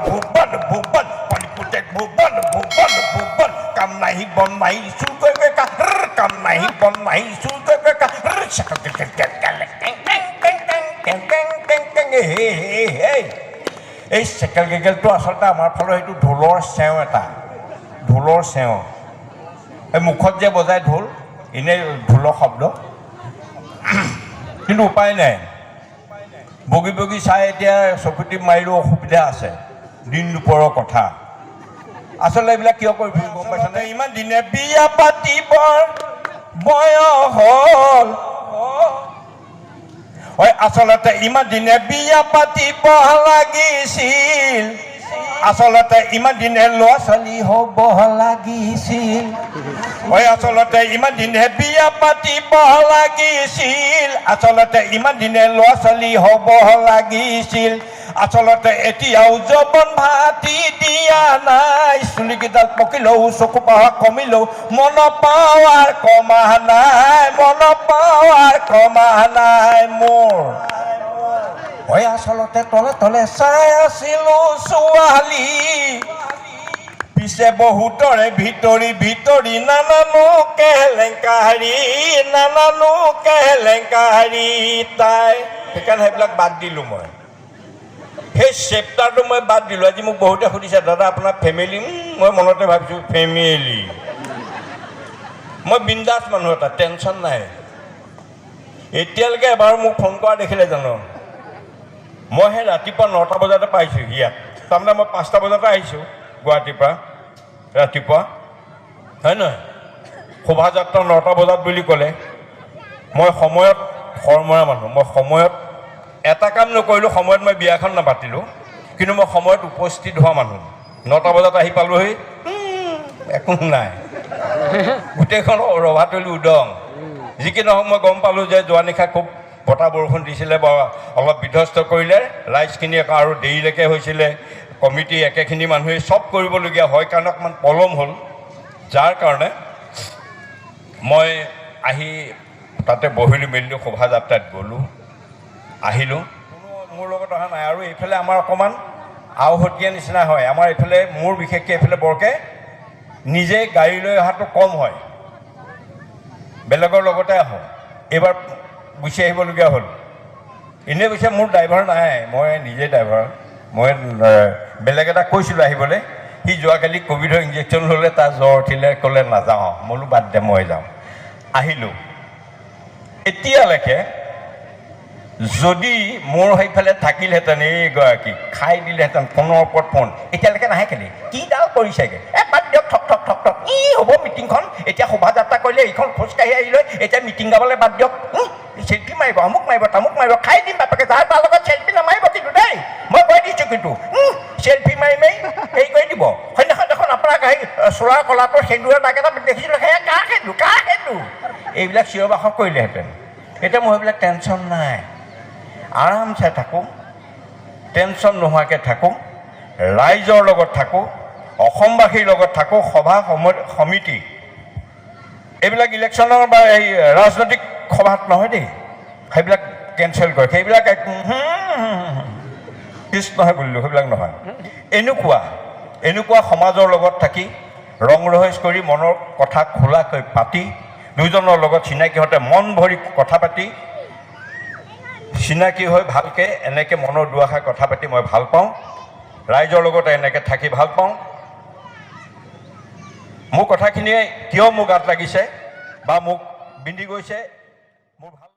ভুৱন ভুৱন পলিপুতেক ভুৱন ভুৱন ভুৱন কাম নাহি বন নাহি চুৰ কৰি কাম নাহি বন নাহি চুৰ কৰি এই চেকেল গেগেলটো আচলতে আমাৰ ফালৰ সেইটো ঢোলৰ চেও এটা ঢোলৰ চেও এই মুখত যে বজায় ঢোল এনেই ঢোলৰ শব্দ কিন্তু উপায় নাই বগী বগী চাই এতিয়া চকুটি মাৰিলেও অসুবিধা আছে দিন দুপৰৰ কথা আচলতে এইবিলাক কিয় কৰি গম পাইছানে ইমান দিনে বিয়া পাতিবৰ বয়স হ'ল আচলতে ইমান দিনে বিয়া পাতিব লাগিছিল আচলতে ইমান দিনে ল'ৰা ছোৱালী হ'ব লাগিছিল আচলতে ইমান দিনে বিয়া পাতিব লাগিছিল আচলতে ইমান দিনে ল'ৰা ছোৱালী হ'ব লাগিছিল আচলতে এতিয়াও যৌৱন ভাতি দিয়া নাই চুলিকেইডাল পকিলেও চকু পাহাৰ কমিলেও মন পাৱাৰ কমা নাই মন পাৱাৰ কমা নাই মোৰ আচলতে তলে তলে চাই আছিলো ছোৱালী পিছে বহুতৰে ভিতৰি ভিতৰি নানানো কেলেংকাৰী তাই সেইকাৰণে সেইবিলাক বাদ দিলোঁ মই সেই চেপ্টাৰটো মই বাদ দিলোঁ আজি মোক বহুতে সুধিছে দাদা আপোনাৰ ফেমিলি মই মনতে ভাবিছোঁ ফেমিলি মই বিন্দাছ মানুহ এটা টেনশ্যন নাই এতিয়ালৈকে এবাৰ মোক ফোন কৰা দেখিলে জানো মই সেই ৰাতিপুৱা 9টা বজাতে পাইছোঁ ইয়াত তাৰমানে মই 5টা বজাতে আহিছোঁ গুৱাহাটীৰ পৰা ৰাতিপুৱা হয় নহয় শোভাযাত্ৰা 9টা বজাত বুলি ক'লে মই সময়ত শৰ্মৰা মানুহ মই সময়ত এটা কাম নকৰিলোঁ সময়ত মই বিয়াখন নাপাতিলোঁ কিন্তু মই সময়ত উপস্থিত হোৱা মানুহ 9টা বজাত আহি পালোহি একো নাই গোটেইখন ৰভাতলি উদং যি কি নহওক মই গম পালোঁ যে যোৱা নিশা খুব বতাহ বৰষুণ দিছিলে বা অলপ বিধ্বস্ত কৰিলে ৰাইজখিনি আৰু দেৰিলৈকে হৈছিলে কমিটি একেখিনি মানুহে চব কৰিবলগীয়া হয় কাৰণে অকণমান পলম হ'ল যাৰ কাৰণে মই আহি তাতে বহিলোঁ মেলিলোঁ শোভাযাত্ৰাত গ'লোঁ আহিলোঁ মোৰ লগত অহা নাই আৰু এইফালে আমাৰ অকণমান আওহতীয়া নিচিনা হয় আমাৰ এইফালে মোৰ বিশেষকৈ এইফালে বৰকৈ নিজে গাড়ী লৈ অহাটো কম হয় বেলেগৰ লগতে আহোঁ এইবাৰ গুচি আহিবলগীয়া হ'ল এনেই কৈছে মোৰ ড্ৰাইভাৰ নাই মই নিজে ড্ৰাইভাৰ মই বেলেগ এটা কৈছিলোঁ আহিবলৈ সি যোৱাকালি ক'ভিডৰ ইনজেকশ্যন ল'লে তাৰ জ্বৰ উঠিলে ক'লে নাযাওঁ মই বোলো বাদ দে মই যাওঁ আহিলোঁ এতিয়ালৈকে যদি মোৰ সেইফালে থাকিলহেঁতেন এইগৰাকী খাই দিলেহেঁতেন ফোনৰ ওপৰত ফোন এতিয়ালৈকে নাহে কেলে কিডাল কৰিছেগৈ বাদ দিয়ক ঠক ঠক ঠক ঠক হ'ব মিটিংখন এতিয়া শোভাযাত্ৰা কৰিলে এইখন খোজকাঢ়ি আহিলৈ এতিয়া মিটিং গাবলৈ বাদ দিয়ক চেল্ফি মাৰিব আমুক মাৰিব তামুক মাৰিব খাই দিম বাপেকে যাৰ তাৰ লগত চেল্ফি নামাৰিব কিন্তু দেই মই কৈ দিছোঁ কিন্তু চেল্ফি মাৰি মাৰি হেৰি কৰি দিব সন্ধ্যাখন দেখোন আপোনাক সেই চোলা কলাটোৰ সেন্দুৰৰ দাগ এটা দেখিছিলোঁ সেয়া কাৰ সেন্দু এইবিলাক চিঞৰ বাখৰ কৰিলেহেঁতেন এতিয়া মই সেইবিলাক টেনশ্যন নাই আৰামছে থাকোঁ টেনশ্যন নোহোৱাকৈ থাকোঁ ৰাইজৰ লগত থাকোঁ অসমবাসীৰ লগত থাকোঁ সভা সমিতি এইবিলাক ইলেকশ্যনৰ বা এই ৰাজনৈতিক সভাত নহয় দেই সেইবিলাক কেঞ্চেল কৰে সেইবিলাক পিছ নহয় বুলিলোঁ সেইবিলাক নহয় এনেকুৱা সমাজৰ লগত থাকি ৰং ৰহইচ কৰি মনৰ কথা খোলাকৈ পাতি দুজনৰ লগত চিনাকি হওঁতে মন ভৰি কথা পাতি চিনাকি হৈ ভালকৈ এনেকৈ মনৰ দুআষাৰ কথা পাতি মই ভাল পাওঁ ৰাইজৰ লগত এনেকৈ থাকি ভাল পাওঁ মোৰ কথাখিনিয়ে কিয় মোৰ গাত লাগিছে বা মোক বিন্ধি গৈছে মোৰ ভাল